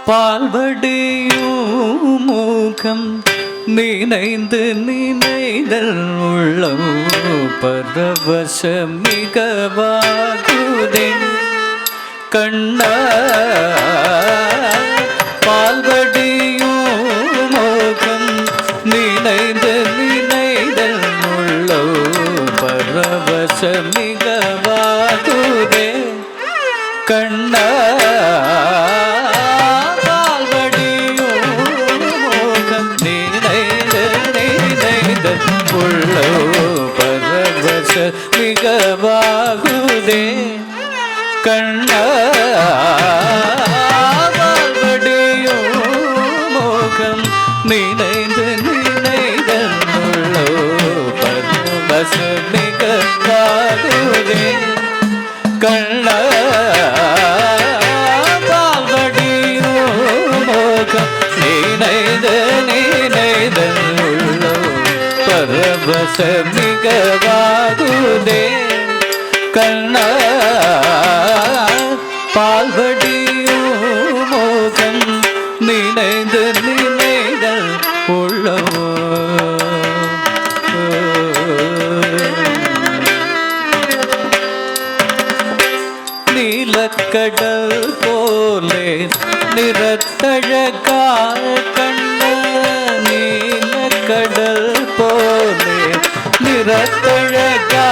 பால்வடியும் முகம் நினைந்து நினைதல் உள்ளம் பரவசம் மிகவாகுதே கண்ணா. பால்வடியும் முகம் நினைந்து நினைதல் உள்ளம் பரவசம் மிகவாகுதே கண்ணா. பரவச மிகவாகுதே கண்ணா. மோகம் நினைந்து நினைதோ பரவச மிகவாகுதே கண்ணா. மோகம் நினைந்து நினைதோ பரவச மிகவாகுதே கண்ணா. பால்வடியும் மோகம் நினைந்து நினைதல் உள்ளவோ. நீலக்கடல் போலே நிறத்தழகான கண்ண நீலக்கடல் போலே நிறத்தழகா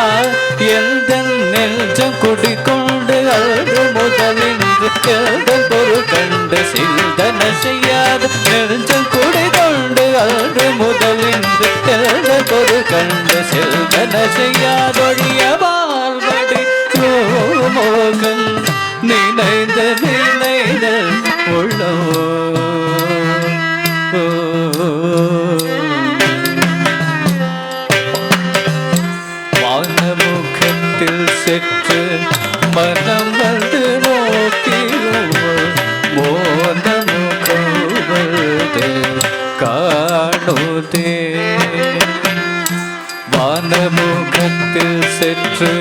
எந்த நெஞ்சம் குடிக்கொண்டு அழகு முதலின்று எழுதல் பொருள் கண்டு சிந்தன செய்யாத நெஞ்சம் குடிக்கொண்டு அழகு முதலின்று எழுதல் பொருள் கண்டு சிந்தன செய்யாதொழிய வாழ்வடி மோகம் நினைந்த நினைந்த உள்ளவோ. வானமுகத்தில் சென்று மனம் வந்து நோக்கியுவோம் மோனமுகம் வந்து காணுதே. வானமுகத்தில் சென்று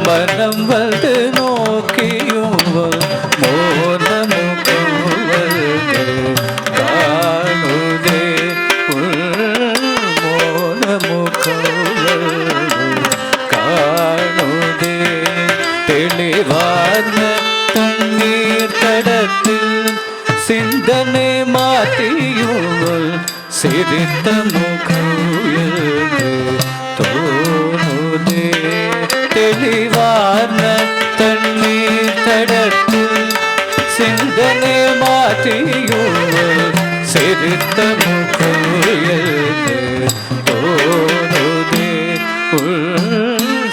மனம் வந்து நோக்கியுவோம் மோனமுகம் வந்து காணுதே மோனமுகம் காணுதே. தெளிவான தண்ணீர் கடத்தில் சிந்தனை மாற்றியுள் சிரித்த முகவுயர்ந்து தோணுதே. தெளிவான தண்ணீர் கடத்தில் சிந்தனை மாற்றியுள் சிரித்த முகவுயர்ந்து தோணுதே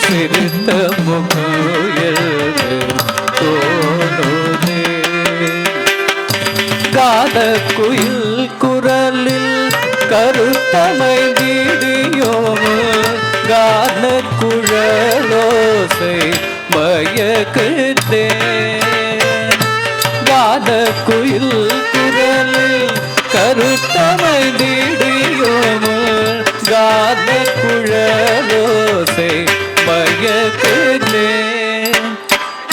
சிரித்த முகவுயர்ந்து தோணுதே. காத குயில் குரலில் கருத்தமைந்திடியோம் கான குழலோசை மயக்குதே. காத குயில் குரலில் கருத்தமைந்திடியோம் கான குழலோசை மயக்குதே.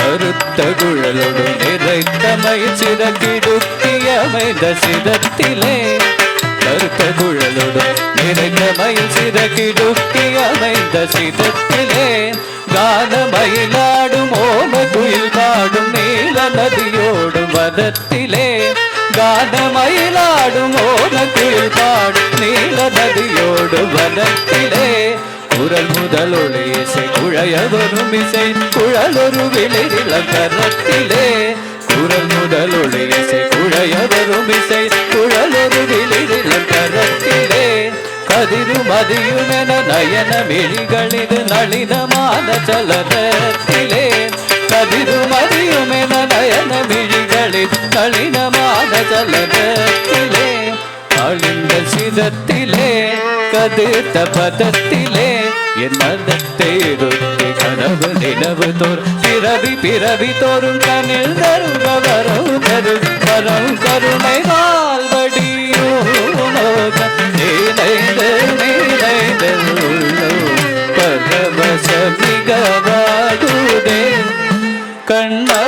கருத்த குழலோடு நிறைத்தமை சிறகிடுக்கிய அமைந்த சிரத்திலே கருத்த குழலோடு நிறைத்தமை சிறகிடுக்கிய அமைந்த சிரத்திலே கானமயிலாடும் ஓம குயில் பாடும் நீல நதியோடும் வதத்திலே கானமயிலாடும் ஓம குயில் பாடும் நீல நதியோடு வதத்திலே குரல் முதல் ஒளிசை குழையவரும் இசை குழலொரு விளிரிளம் கரத்திலே குரல் முதல் ஒளிசை குழையவரும் இசை குழலொரு விளிரிளம் கரத்திலே கதிரும் அதியுமென நயன மிழிகளிது நளினமான சலனத்திலே கதிரும் அதியுமென நயன மிழிகளிது நளினமான சலனத்திலே அழிந்த சிதத்திலே கதிர்த்த பதத்திலே என் மனத்தை இருத்தி கனவு நிலவு தோர் பிறவி பிறவி தோறும் கண்ணில் தரும் வரம் தரும் வரம் கருணை வாழ்வடியும் நினைந்து நினைந்து பரவச மிகவாகுதே கண்ணா